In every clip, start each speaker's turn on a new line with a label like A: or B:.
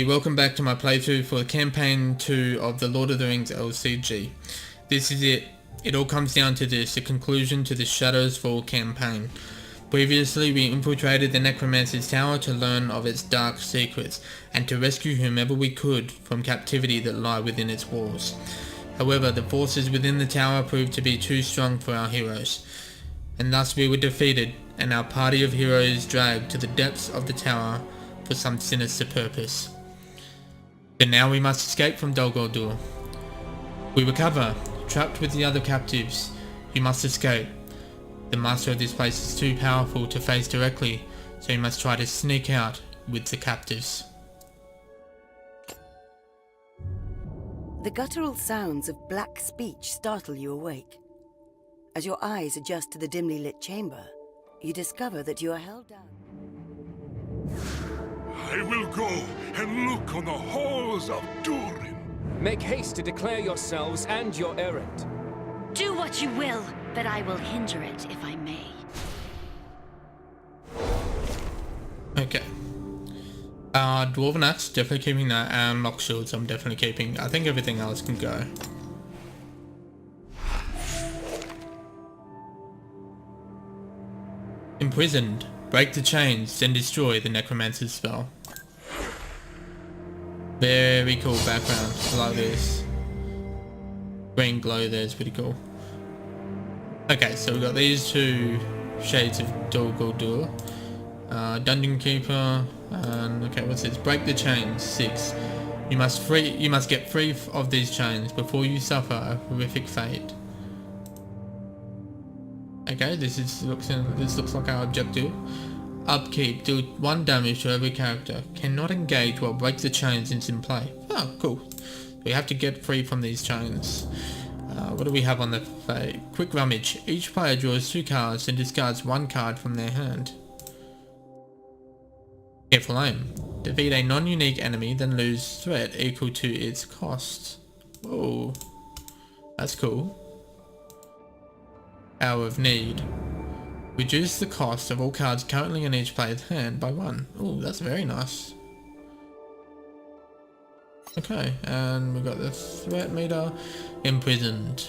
A: welcome back to my playthrough for Campaign 2 of the Lord of the Rings LCG. This is it. It all comes down to this, the conclusion to the Shadows Fall campaign. Previously we infiltrated the Necromancer's tower to learn of its dark secrets, and to rescue whomever we could from captivity that lie within its walls. However, the forces within the tower proved to be too strong for our heroes, and thus we were defeated, and our party of heroes dragged to the depths of the tower for some sinister purpose. But now we must escape from Dol Guldur. We recover, trapped with the other captives. You must escape. The master of this place is too powerful to face directly, so you must try to sneak out with the captives.
B: The guttural sounds of black speech startle you awake. As your eyes adjust to the dimly lit chamber, you discover that you are held down.
C: I will go and look on the halls of Durin.
D: Make haste to declare yourselves and your errand.
E: Do what you will, but I will hinder it if I may.
A: Okay. Dwarven Axe, definitely keeping that, and Lock Shields I'm definitely keeping. I think everything else can go. Imprisoned. Break the chains, then destroy the Necromancer's spell. Very cool background. I like this. Green glow there is pretty cool. Okay, so we've got these two shades of Dol Guldur. Dungeon Keeper, and okay, what's this? Break the chains, 6. You must get free of these chains before you suffer a horrific fate. Okay, this looks like our objective. Upkeep, deal 1 damage to every character. Cannot engage while break the chains is in play. Oh, cool. We have to get free from these chains. What do we have on the fate? Quick Rummage. Each player draws 2 cards and discards 1 card from their hand. Careful Aim. Defeat a non-unique enemy, then lose threat equal to its cost. Whoa. That's cool. Hour of Need. Reduce the cost of all cards currently in each player's hand by 1. Oh, that's very nice. Okay, and we've got the threat meter. Imprisoned.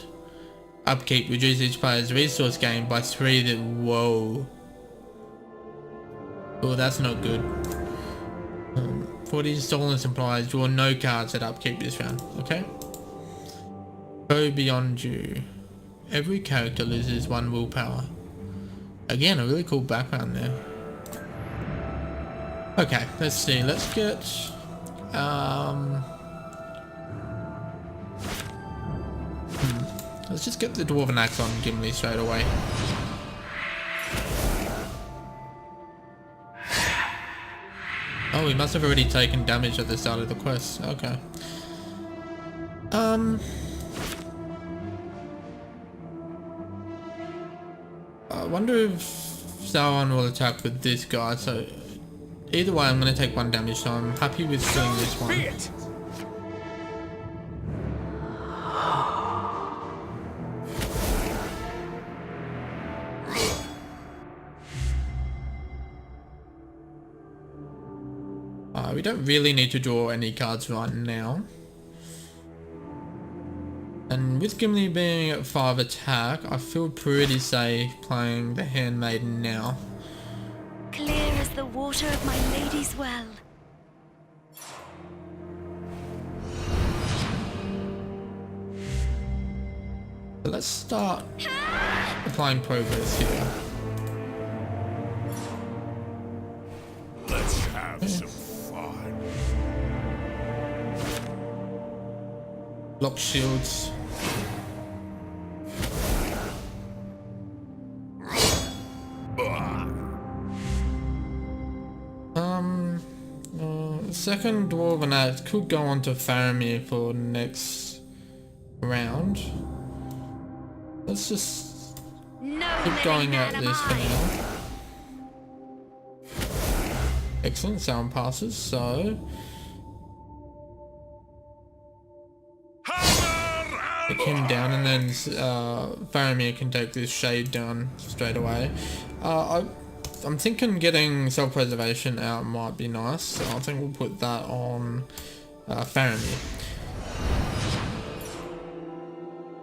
A: Upkeep. Reduce each player's resource gain by 3. Whoa. Oh, that's not good. 40 stolen supplies. Draw no cards at upkeep this round. Okay. Go beyond you. Every character loses 1 willpower. Again, a really cool background there. Okay, let's see. Let's get let's just get the Dwarven Axe on Gimli straight away. Oh, we must have already taken damage at the start of the quest. Okay. I wonder if Sauron will attack with this guy, so either way I'm going to take 1 damage, so I'm happy with killing this one. We don't really need to draw any cards right now. And with Gimli being at 5 attack, I feel pretty safe playing the Handmaiden now.
E: Clear as the water of my lady's well.
A: So let's start applying progress here.
C: Let's have some fun.
A: Lock Shields. Second Dwarven Axe could go on to Faramir for next round. Let's just keep going at this for now. Excellent, sound passes, so take him down, and then Faramir can take this shade down straight away. I'm thinking getting self-preservation out might be nice, so I think we'll put that on Faramir.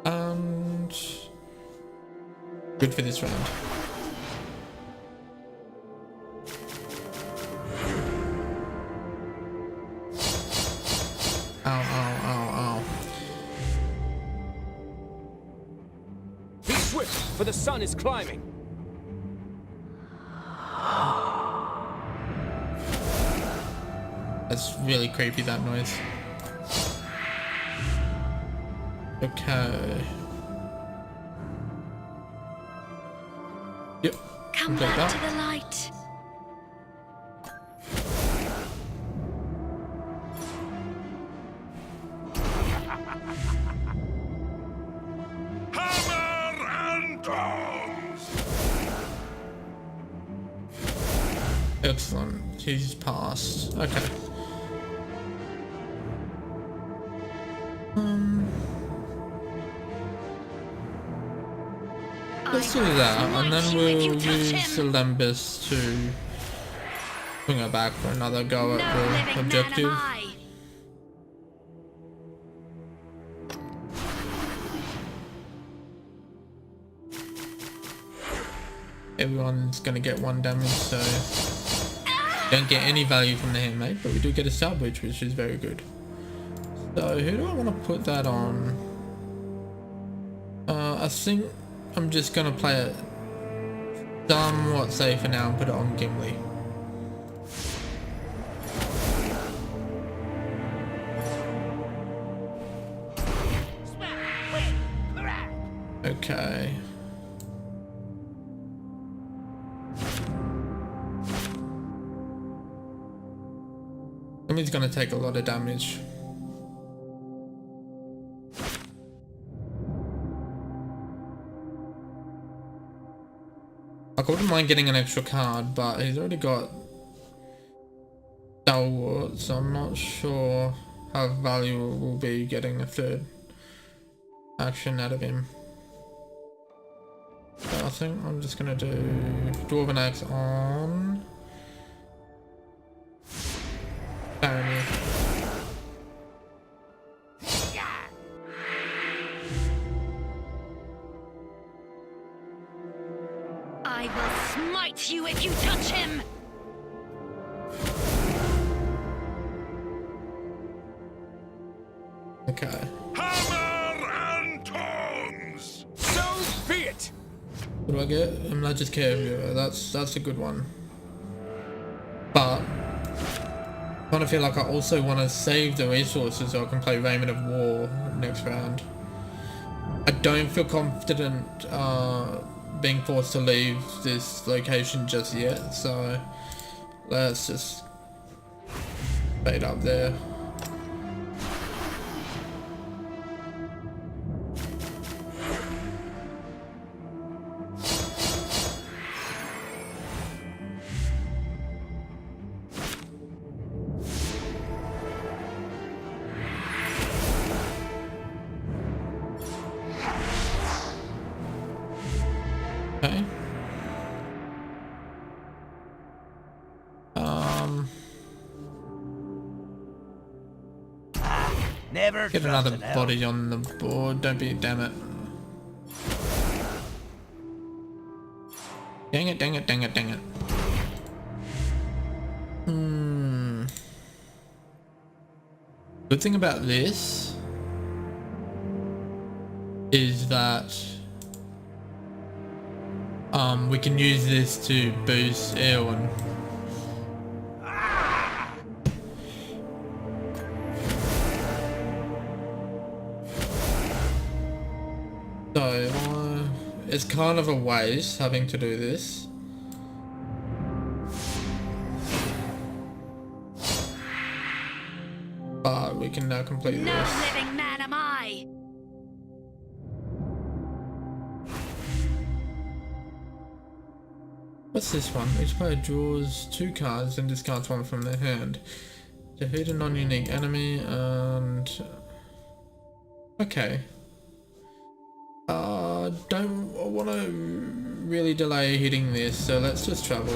A: And good for this round. Ow, ow, ow, ow.
D: Be swift, for the sun is climbing.
A: That's really creepy, that noise. Okay. Yep.
E: Come
A: Complete
E: back
A: that.
E: to the light.
C: Hammer and tongs!
A: Excellent. He's passed. Okay. Let's do that, and then we'll use the Lembus to bring her back for another go at the objective. Everyone's gonna get 1 damage, so don't get any value from the handmade, but we do get a salvage, which is very good. So who do I want to put that on? I think I'm just gonna play it somewhat safe for now and put it on Gimli. Okay. Gimli's gonna take a lot of damage. I wouldn't mind getting an extra card, but he's already got Stalwart, so I'm not sure how valuable it will be getting a 3rd action out of him. So I think I'm just gonna do Dwarven Axe on Faramir.
E: I will smite you if you touch him!
A: Okay.
C: Hammer and tongs!
D: So be it!
A: What do I get? I'm not just care viewer. That's a good one. But I kind of feel like I also want to save the resources so I can play Raiment of War next round. I don't feel confident being forced to leave this location just yet, so let's just fade up there. Okay.
F: Never
A: Get
F: trust
A: another
F: an elf.
A: body on the board. Don't be, damn it. Dang it, dang it, dang it, dang it. Good thing about this is that we can use this to boost Erwin. So it's kind of a waste having to do this. But we can now complete
E: No
A: this.
E: living man am I!
A: What's this one? Each player draws 2 cards and discards 1 from their hand. Defeat a non-unique enemy and... Okay. Don't want to really delay hitting this, so let's just travel.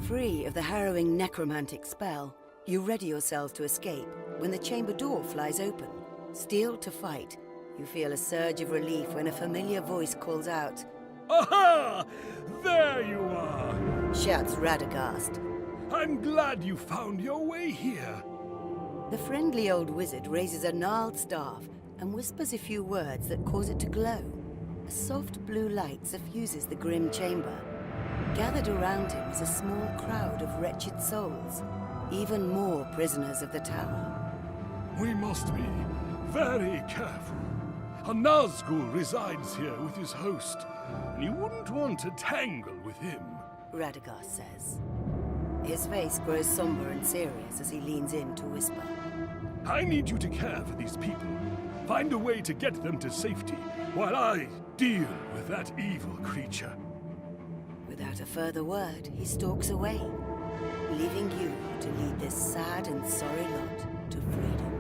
B: Free of the harrowing necromantic spell, you ready yourselves to escape when the chamber door flies open. Steeled to fight, you feel a surge of relief when a familiar voice calls out,
C: Aha! There you are!
B: shouts Radagast.
C: I'm glad you found your way here.
B: The friendly old wizard raises a gnarled staff and whispers a few words that cause it to glow. A soft blue light suffuses the grim chamber. Gathered around him is a small crowd of wretched souls, even more prisoners of the tower.
C: We must be very careful. A Nazgul resides here with his host, and you wouldn't want to tangle with him.
B: Radagast says. His face grows somber and serious as he leans in to whisper.
C: I need you to care for these people. Find a way to get them to safety while I deal with that evil creature.
B: Without a further word, he stalks away, leaving you to lead this sad and sorry lot to freedom.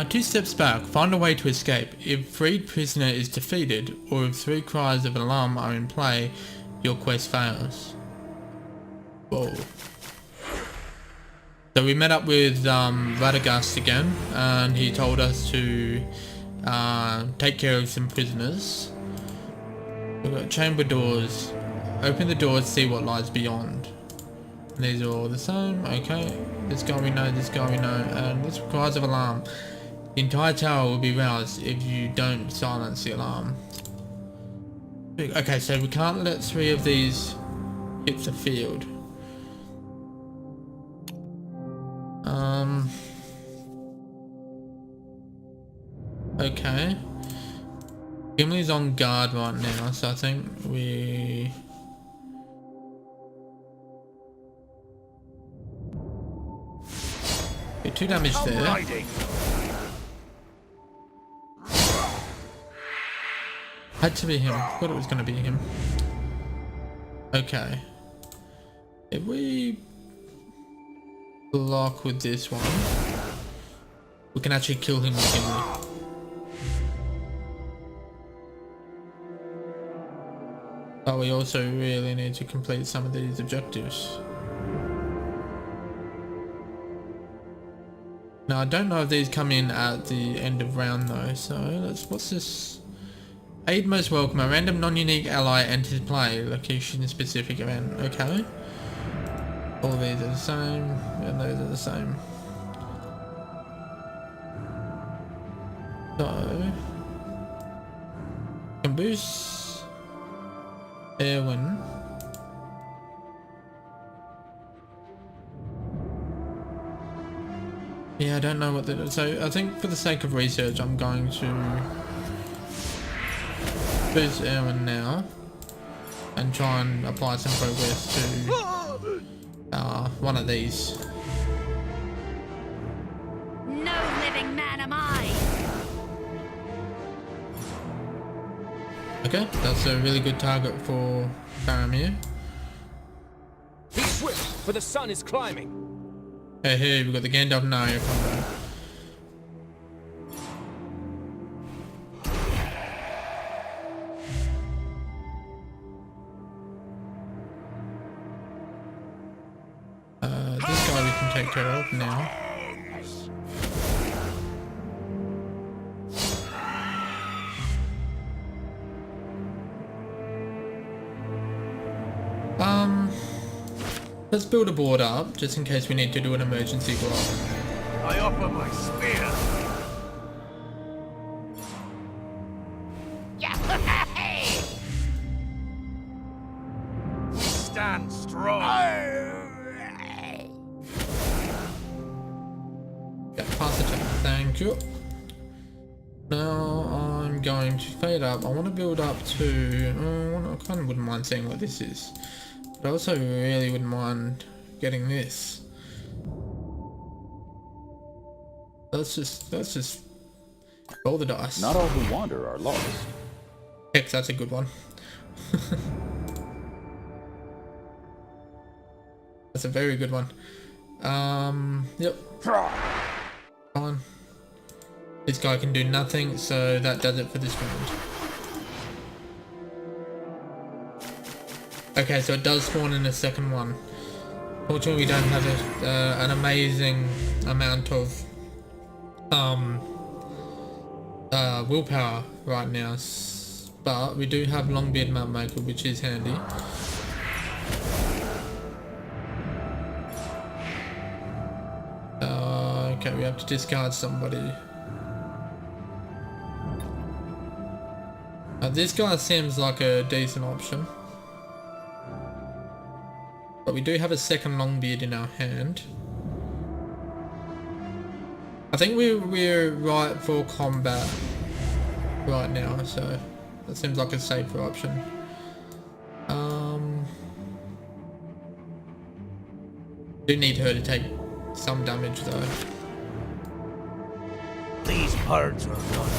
A: Two steps back, find a way to escape. If freed prisoner is defeated, or if 3 cries of alarm are in play, your quest fails. Whoa. So we met up with Radagast again, and he told us to take care of some prisoners. We've got chamber doors. Open the doors, see what lies beyond. And these are all the same, okay. This guy we know, this guy we know, and this cries of alarm. The entire tower will be roused if you don't silence the alarm. Okay, so we can't let 3 of these hit the field. Okay. Gimli's on guard right now, so I think we... Okay, 2 damage there. Had to be him. Thought it was going to be him. Okay. If we block with this one, we can actually kill him with Gimli. But we also really need to complete some of these objectives. Now I don't know if these come in at the end of round though, so what's this? Aid most welcome, a random non-unique ally enters play, location specific event, okay. All these are the same, and those are the same. So, can boost Erwin. Yeah, I don't know what that is. So I think for the sake of research, I'm going to boost Erwin now and try and apply some progress to one of these.
E: No living man am I.
A: Okay, that's a really good target for Faramir.
D: Be swift, for the sun is climbing.
A: Hey, we've got the Gandalf and Arya combo. This guy we can take care of now. Let's build a board up, just in case we need to do an emergency block.
C: I offer my spear. We stand strong.
A: Yeah, pass it. Thank you. Now I'm going to fade up. I want to build up to... I kind of wouldn't mind seeing what this is. But I also really wouldn't mind getting this. Let's just roll the dice.
F: Not all who wander are lost.
A: Heck, that's a good one. That's a very good one. Yep. Fine. This guy can do nothing, so that does it for this round. Okay, so it does spawn in a second one. Fortunately, we don't have an amazing amount of willpower right now, but we do have Longbeard Mapmaker, which is handy. Okay, we have to discard somebody. This guy seems like a decent option. But we do have a second Longbeard in our hand. I think we're right for combat right now, so that seems like a safer option. Do need her to take some damage though.
F: These birds are not.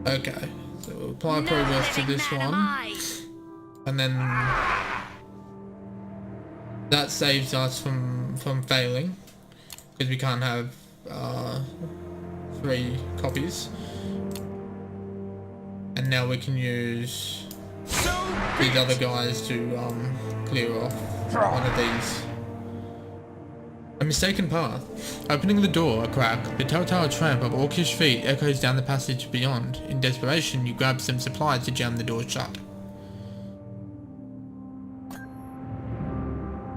A: Okay, so we'll apply progress to this one, and then that saves us from failing, because we can't have 3 copies. And now we can use these other guys to clear off one of these. A mistaken path. Opening the door a crack, the telltale tramp of orcish feet echoes down the passage beyond. In desperation, you grab some supplies to jam the door shut.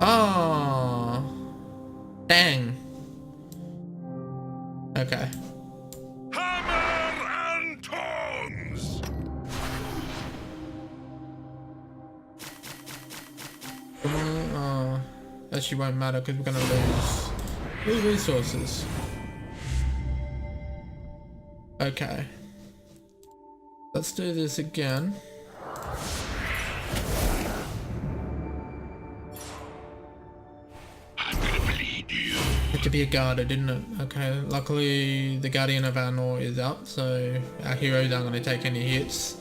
A: Ah, dang. Okay.
C: Hammer and tongs!
A: Actually won't matter because we're gonna lose resources. Okay. Let's do this again.
C: I'm gonna bleed you.
A: Had to be a guarder, didn't it? Okay, luckily the Guardian of Anor is up, so our heroes aren't gonna take any hits.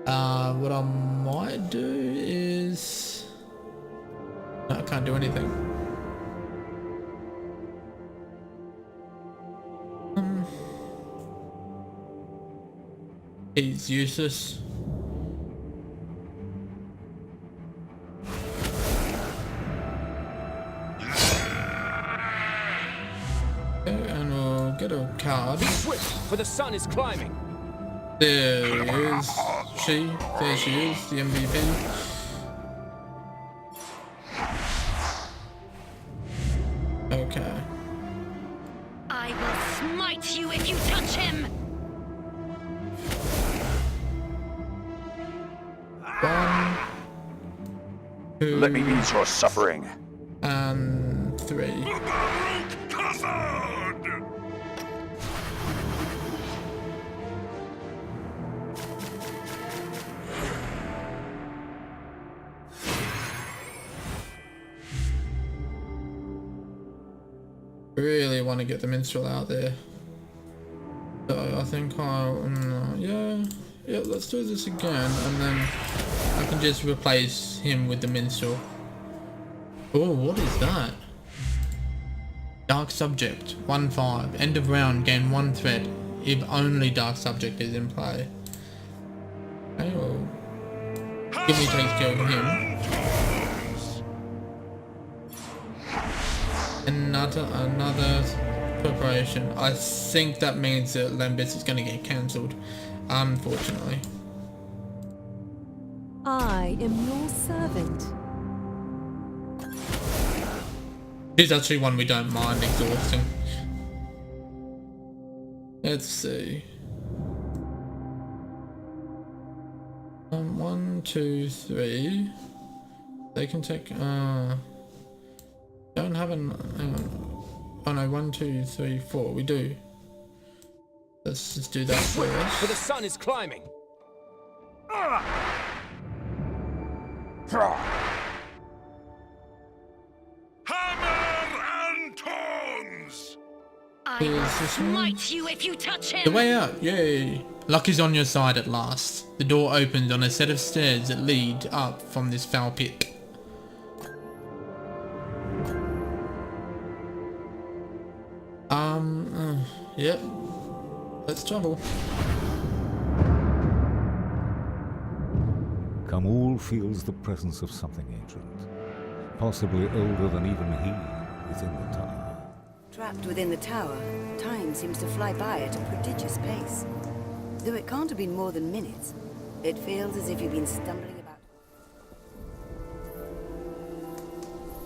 A: What I might do is... No, I can't do anything. He's useless. Okay, and we'll get a card.
D: Be swift, for the sun is climbing.
A: There is she. There she is, the MVP. Okay.
E: I will smite you if you touch him!
A: 1, 2,
F: Let me ease your suffering.
A: and 3. Really want to get the minstrel out there, so I think I'll yeah, let's do this again, and then I can just replace him with the minstrel. Oh, what is that? Dark subject 1/5, end of round, gain 1 threat if only dark subject is in play. Okay, well, Gimme takes care of him. Another preparation. I think that means that Lembis is going to get cancelled, unfortunately.
G: I am your servant.
A: He's actually one we don't mind exhausting. Let's see. 1, 2, 3. They can take. Don't have an. Hang on. Oh no, 1, 2, 3, 4. We do. Let's just do that
D: For the
A: first.
D: sun is climbing.
C: Hammer and tongs!
E: I
A: Here's
E: will
A: this one.
E: smite you if you touch him.
A: The way out, yay! Luck is on your side at last. The door opens on a set of stairs that lead up from this foul pit. Yep. Let's travel.
H: Kamul feels the presence of something ancient, possibly older than even he, within the tower.
B: Trapped within the tower, time seems to fly by at a prodigious pace. Though it can't have been more than minutes, it feels as if you've been stumbling about.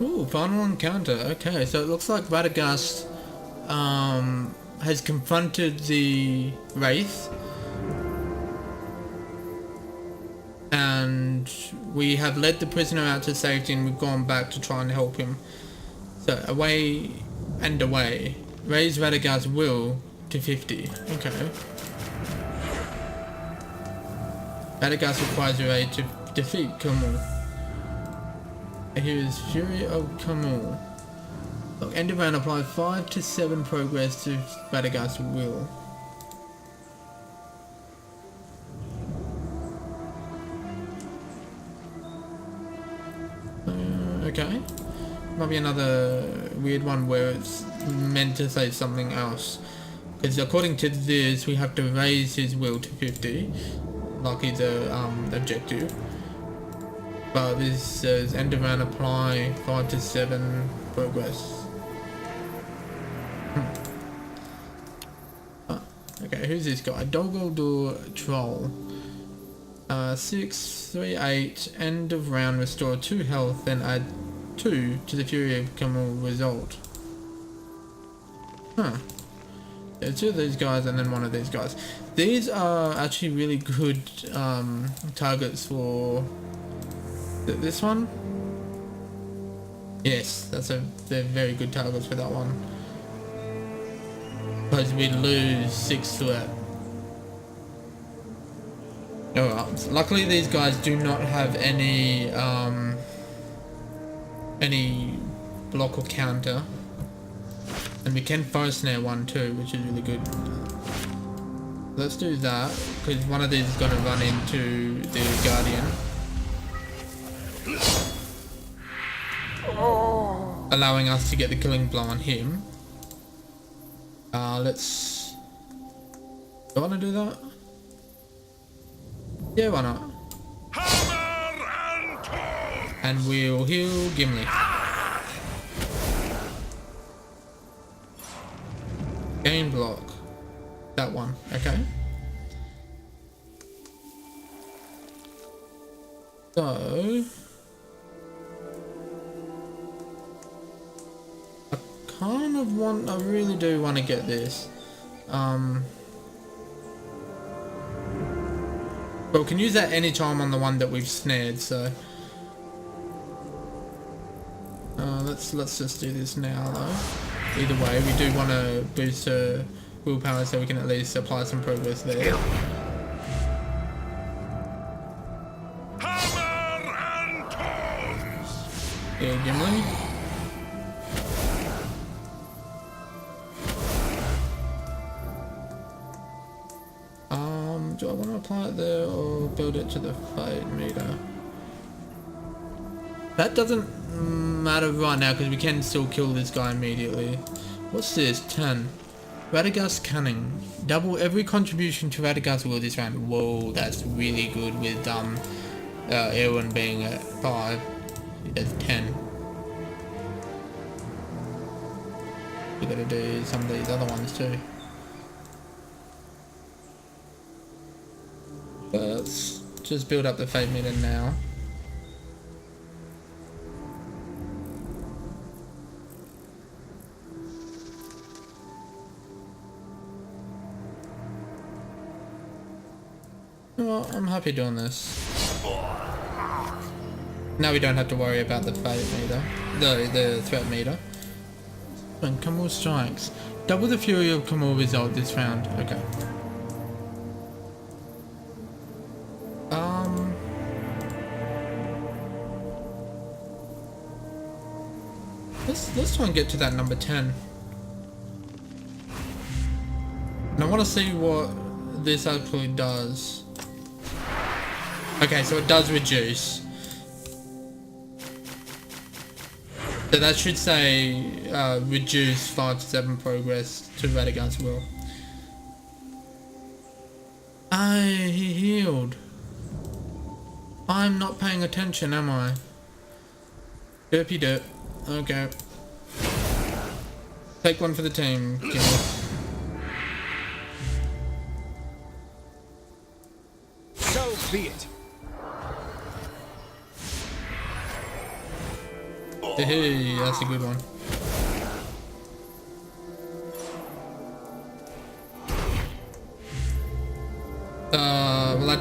A: Ooh, final encounter. Okay, so it looks like Radagast has confronted the Wraith, and we have led the prisoner out to safety, and we've gone back to try and help him. So away and away. Raise Radagast's will to 50. Okay. Radagast requires your aid to defeat Kamul. Here is Fury of Kamul. Look, end of round, apply 5 to 7 progress to Radagast's will. Okay. Might be another weird one where it's meant to say something else. Because according to this, we have to raise his will to 50. Like his objective. But this says end of round, apply 5 to 7 progress. Okay, who's this guy? Dol Guldur Troll. 6, 3, 8. End of round, restore 2 health, then add 2 to the Fury of Kamul result. Huh. There's 2 of these guys and then 1 of these guys. These are actually really good targets for this one. Yes, they're very good targets for that one. Because we lose 6 threat. Alright, luckily these guys do not have any block or counter. And we can fire snare 1 too, which is really good. Let's do that, because one of these is going to run into the Guardian. Allowing us to get the killing blow on him. Let's... Do I want to do that? Yeah, why not? And we'll heal Gimli. Game block. That one, okay. So... I really do want to get this. Well, we can use that anytime on the one that we've snared, so... let's just do this now, though. Either way, we do want to boost her willpower so we can at least apply some progress there.
C: Hammer and tongs!
A: Yeah, Gimli. Do I want to apply it there or build it to the fade meter? That doesn't matter right now because we can still kill this guy immediately. What's this? 10. Radagast Cunning. Double every contribution to Radagast will this round. Whoa, that's really good with Erwin being at 5. That's 10. We gotta do some of these other ones too. Let's just build up the fate meter now. Well, I'm happy doing this. Now we don't have to worry about the fate meter, the threat meter. When Kamor strikes, double the fury of Kamor result this round. Okay. Let's try and get to that number 10. And I want to see what this actually does. Okay, so it does reduce. So that should say reduce 5 to 7 progress to Radagast's will. He healed. I'm not paying attention, am I? Derpy derp. Okay. Take one for the team, Gimli.
D: So be it.
A: Hey, that's a good one. Well, I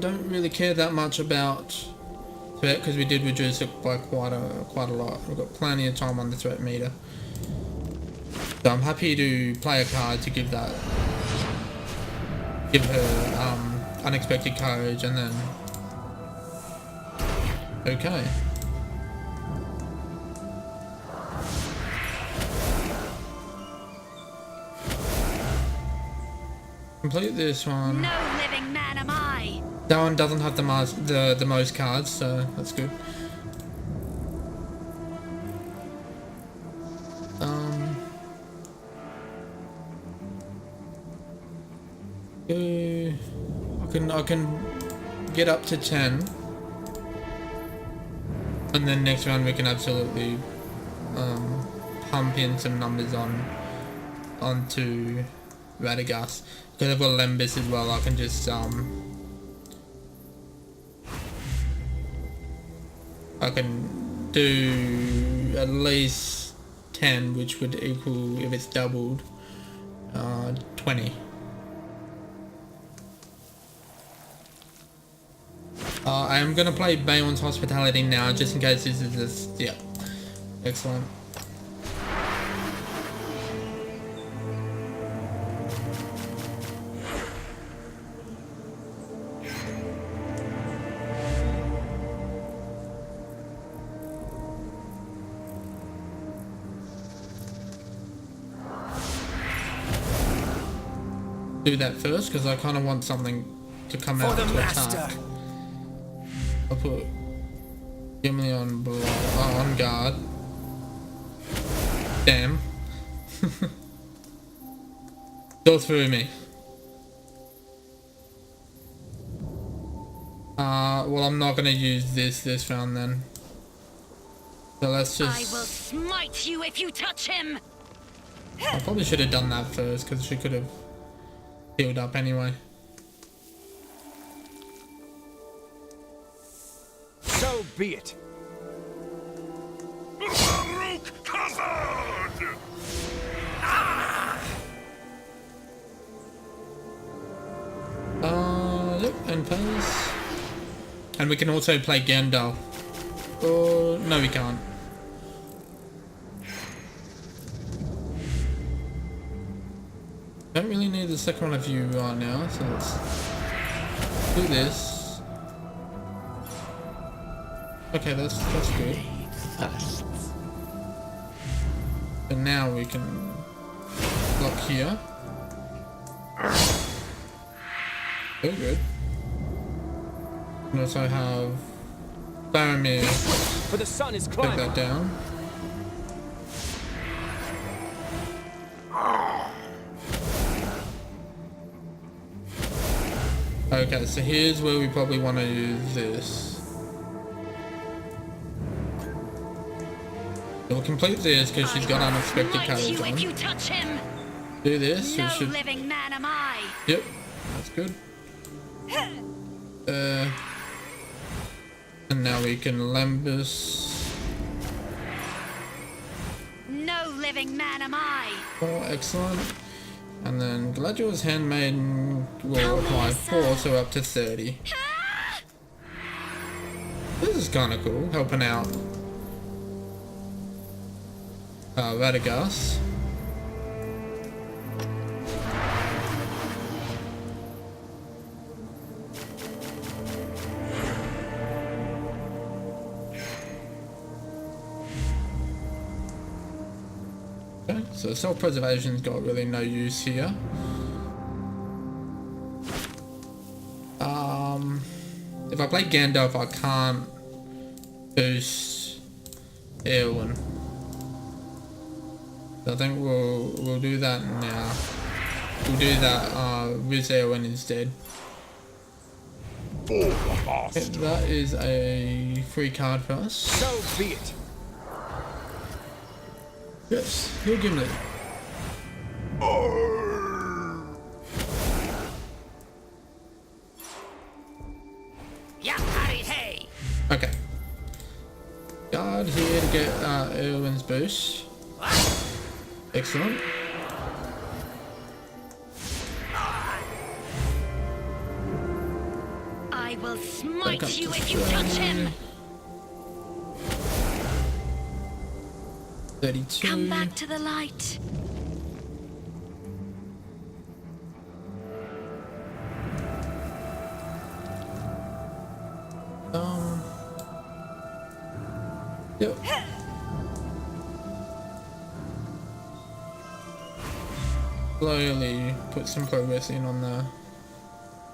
A: don't really care that much about threat because we did reduce it by quite a lot. We've got plenty of time on the threat meter, so I'm happy to play a card to give her unexpected courage, and then okay. Complete this one.
E: No living man am I.
A: That one doesn't have the most cards, so that's good. I can get up to 10, and then next round we can absolutely pump in some numbers onto Radagast. Because I've got Lembas as well, I can just I can do at least 10, which would equal, if it's doubled, 20. I am gonna play Baon's Hospitality now, just in case this is just, yeah, excellent. Do that first because I kind of want something to come out to attack. I'll put Gimli on on guard. Damn. Go through me. Well, I'm not gonna use this round then. So let's just.
E: I will smite you if you touch him.
A: I probably should have done that first because she could have healed up anyway.
D: So be it. Yep, and pass. And we can also play Gandalf. Oh, no we can't. Don't really need the second one of you right now, so let's do this. Okay, that's good. And now we can block here. Very good. And also have Faramir For the sun is
A: take
D: climbing.
A: that down. Okay, so here's where we probably want to use this. So we'll complete this because she's got unexpected courage on.
E: If you touch him.
A: Do this, so
E: No
A: it should.
E: living man am I.
A: Yep, that's good. And now we can Lembas.
E: No living man am I.
A: Oh, excellent. And then Galadriel's Handmaiden will apply 4, so up to 30. This is kind of cool, helping out. Radagast. Okay, so self-preservation's got really no use here. If I play Gandalf, I can't boost Eowyn. So I think we'll do that now. We'll do that with Eowyn instead. Okay, that is a free card for us.
F: So be it.
A: Yes, he'll give me. Okay. Guard here to get Eowyn's boost. Excellent.
E: I will smite you if you touch him.
A: 32.
E: Come back to the light.
A: Yep. Slowly put some progress in on the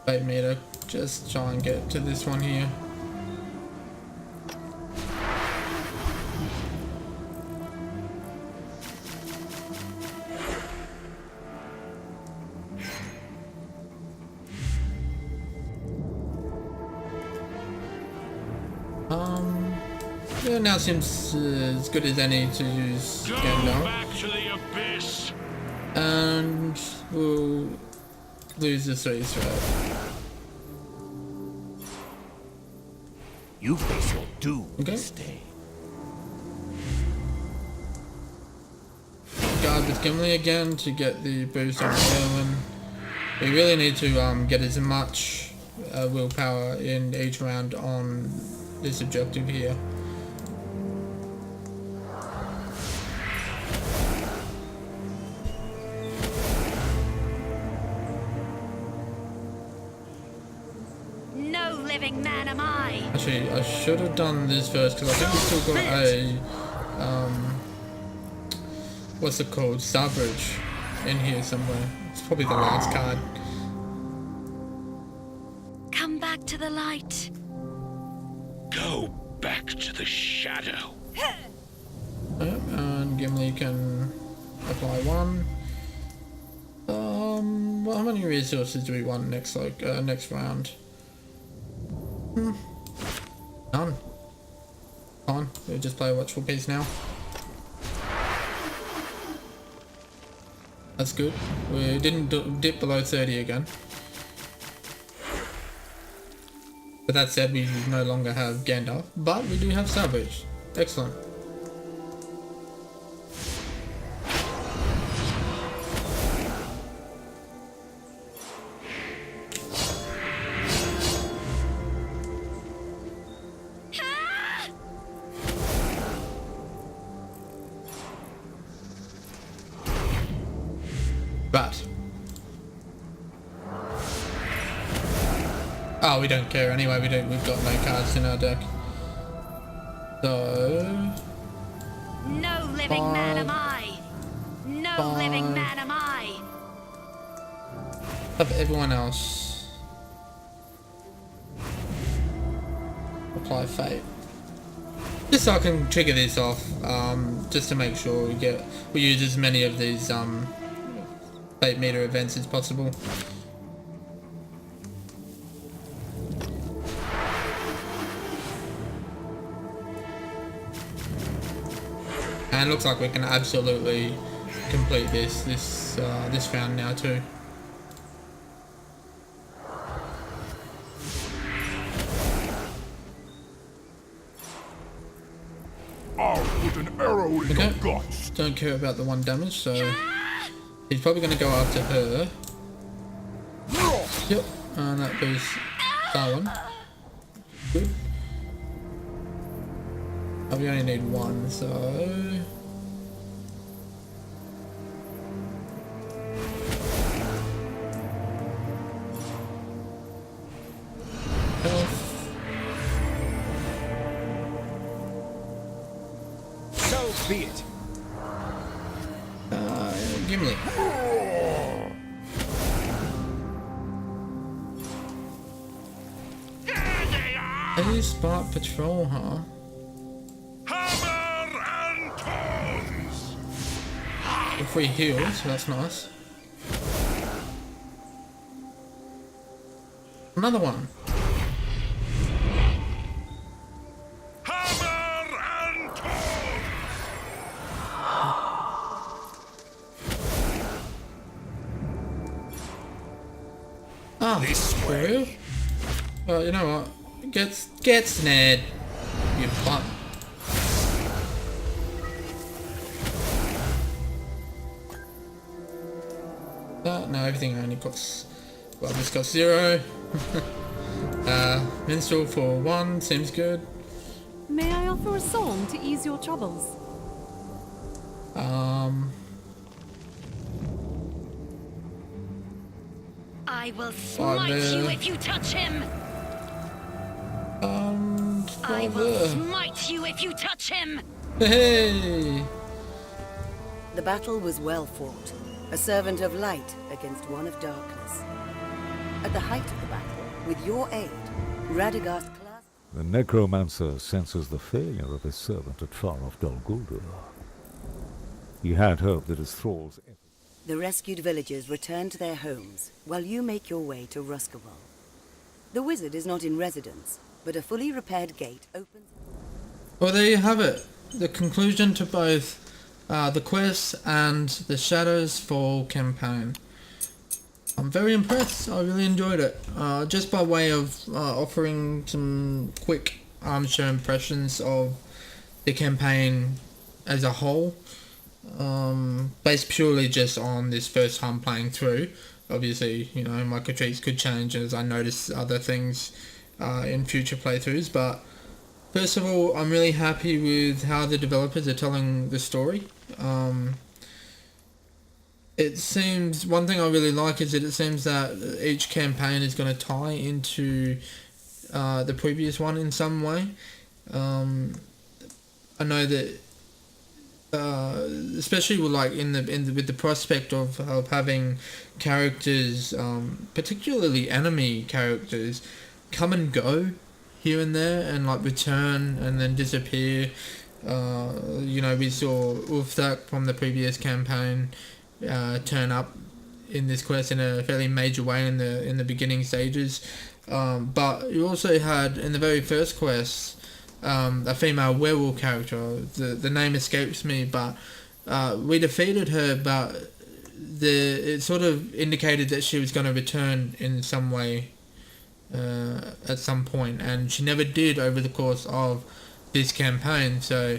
A: fate meter. Just try and get to this one here. Yeah, now seems as good as any to use Gandalf.
C: Back to the abyss.
A: And we'll lose the 3 threat.
F: You face your doom.
A: Okay.
F: Stay.
A: Guard with Gimli again to get the boost on Eowyn. We really need to get as much willpower in each round on this objective here.
E: No living man am I.
A: Actually, I should have done this first because I think we still got a what's it called? Starbridge in here somewhere. It's probably the last card.
E: Come back to the light.
C: Go back to the shadow.
A: Yep, and Gimli can apply 1. Well, how many resources do we want next next round? None. Fine, we'll just play a watchful piece now. That's good. We didn't dip below 30 again. But that said, we no longer have Gandalf, but we do have Starbridge. Excellent. But oh, we don't care anyway. We've got no cards in our deck. So
E: No living man am I. No living man am I.
A: of everyone else, apply fate. Just so I can trigger this off, just to make sure we use as many of these fate meter events as possible. And it looks like we can absolutely complete this round now too.
C: I'll put an arrow in your guts.
A: Don't care about the 1 damage, so he's probably going to go after her. Yep, and that boosts Darwin. Good. Oh, we only need 1, so health.
F: So be it.
A: Gimli. A Spark Patrol, huh?
C: Hammer and tongs!
A: With 3 heals, so that's nice. Another one.
C: Hammer and tongs!
A: Ah,
F: This
A: for
F: way.
A: real? Well, you know what? Get snared, you butt. No, everything only costs. Well, this costs 0. Minstrel for 1 seems good.
G: May I offer a song to ease your troubles?
E: I will smite you if you touch him. I will smite you if you touch him.
A: Hey!
B: The battle was well fought, a servant of light against one of darkness. At the height of the battle, with your aid, Radagast clasped...
H: The necromancer senses the failure of his servant at far off Dol Guldur. He had hoped that his thralls...
B: The rescued villagers return to their homes, while you make your way to Ruskawal. The wizard is not in residence, but a fully repaired gate opens...
A: Well, there you have it. The conclusion to both the quest and the Shadows Fall campaign. I'm very impressed. I really enjoyed it. Just by way of offering some quick armchair impressions of the campaign as a whole. Based purely just on this first time playing through. Obviously, you know, my critiques could change as I notice other things in future playthroughs, but first of all, I'm really happy with how the developers are telling the story. It seems, one thing I really like is that it seems that each campaign is going to tie into the previous one in some way. I know that especially with like with the prospect of having characters, particularly enemy characters, come and go here and there and like return and then disappear. You know, we saw Ulfthak from the previous campaign turn up in this quest in a fairly major way in the beginning stages, but you also had in the very first quest a female werewolf character. The name escapes me, but we defeated her, but it sort of indicated that she was going to return in some way at some point, and she never did over the course of this campaign. So,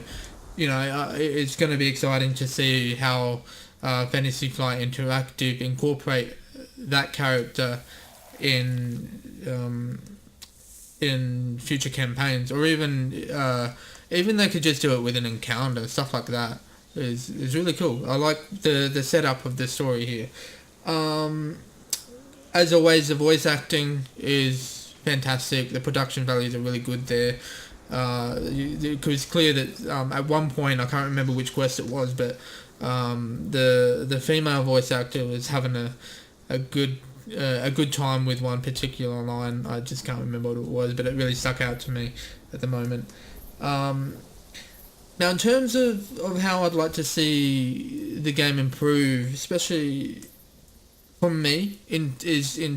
A: you know, it's going to be exciting to see how Fantasy Flight Interactive incorporate that character in future campaigns, or even they could just do it with an encounter, stuff like that. Is really cool. I like the setup of the story here. As always, the voice acting is fantastic. The production values are really good there. It was clear that at one point, I can't remember which quest it was, but the female voice actor was having a good time with one particular line. I just can't remember what it was, but it really stuck out to me at the moment. Now, in terms of how I'd like to see the game improve, especially from me, in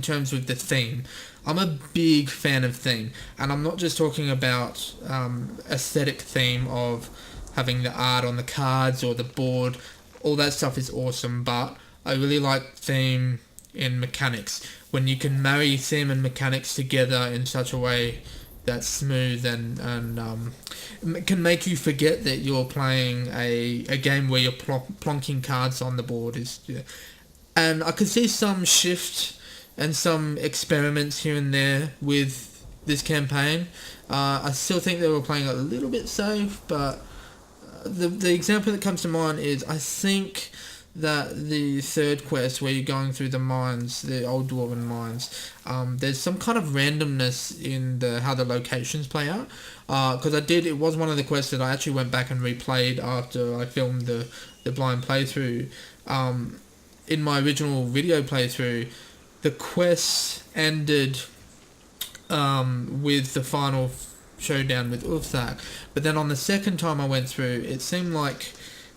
A: terms of the theme. I'm a big fan of theme, and I'm not just talking about aesthetic theme of having the art on the cards or the board. All that stuff is awesome, but I really like theme in mechanics, when you can marry theme and mechanics together in such a way that's smooth and can make you forget that you're playing a game where you're plonking cards on the board. And I could see some shift and some experiments here and there with this campaign. I still think they were playing a little bit safe, but the example that comes to mind is, I think that the third quest where you're going through the mines, the old dwarven mines, there's some kind of randomness in how the locations play out. Because it was one of the quests that I actually went back and replayed after I filmed the blind playthrough. In my original video playthrough, the quest ended with the final showdown with Ulfthak, but then on the second time I went through, it seemed like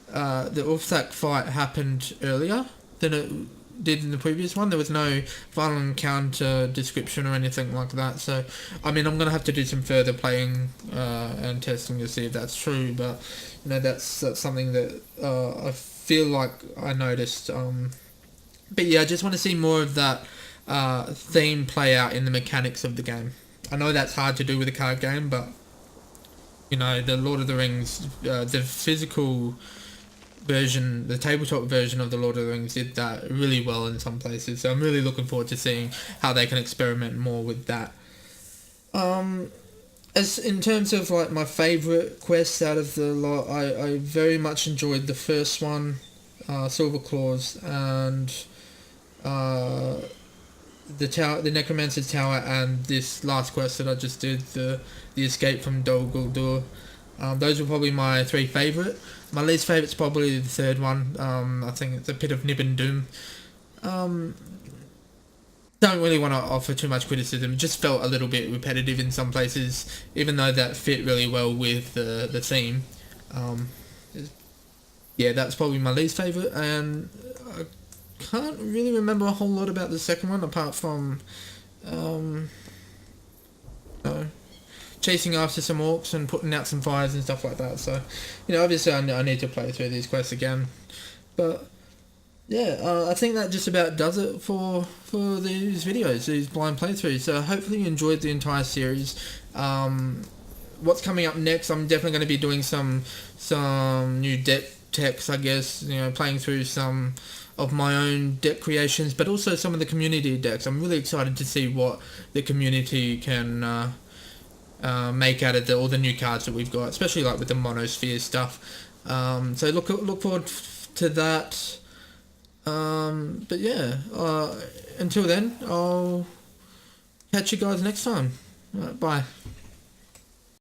A: the Ulfthak fight happened earlier than it did in the previous one. There was no final encounter description or anything like that, so I mean, I'm going to have to do some further playing and testing to see if that's true, but you know, that's something that I feel like I noticed. But yeah, I just want to see more of that theme play out in the mechanics of the game. I know that's hard to do with a card game, but you know, the Lord of the Rings, the physical version, the tabletop version of the Lord of the Rings did that really well in some places, so I'm really looking forward to seeing how they can experiment more with that. As in terms of like my favourite quests out of the lot, I very much enjoyed the first one, Silver Claws, and the tower, the Necromancer's Tower, and this last quest that I just did, the escape from Dol Guldur. Those were probably my three favourite. My least favourite's probably the third one. I think it's a bit of nib and doom. Don't really want to offer too much criticism. It just felt a little bit repetitive in some places, even though that fit really well with the theme. Yeah, that's probably my least favourite, and I can't really remember a whole lot about the second one apart from chasing after some orcs and putting out some fires and stuff like that. So, you know, obviously I need to play through these quests again. But yeah, I think that just about does it for these videos, these blind playthroughs. So hopefully you enjoyed the entire series. What's coming up next? I'm definitely going to be doing some new deck techs, I guess. You know, playing through some of my own deck creations, but also some of the community decks. I'm really excited to see what the community can make out of all the new cards that we've got, especially like with the Monosphere stuff. So look forward to that. But yeah, until then, I'll catch you guys next time. Bye.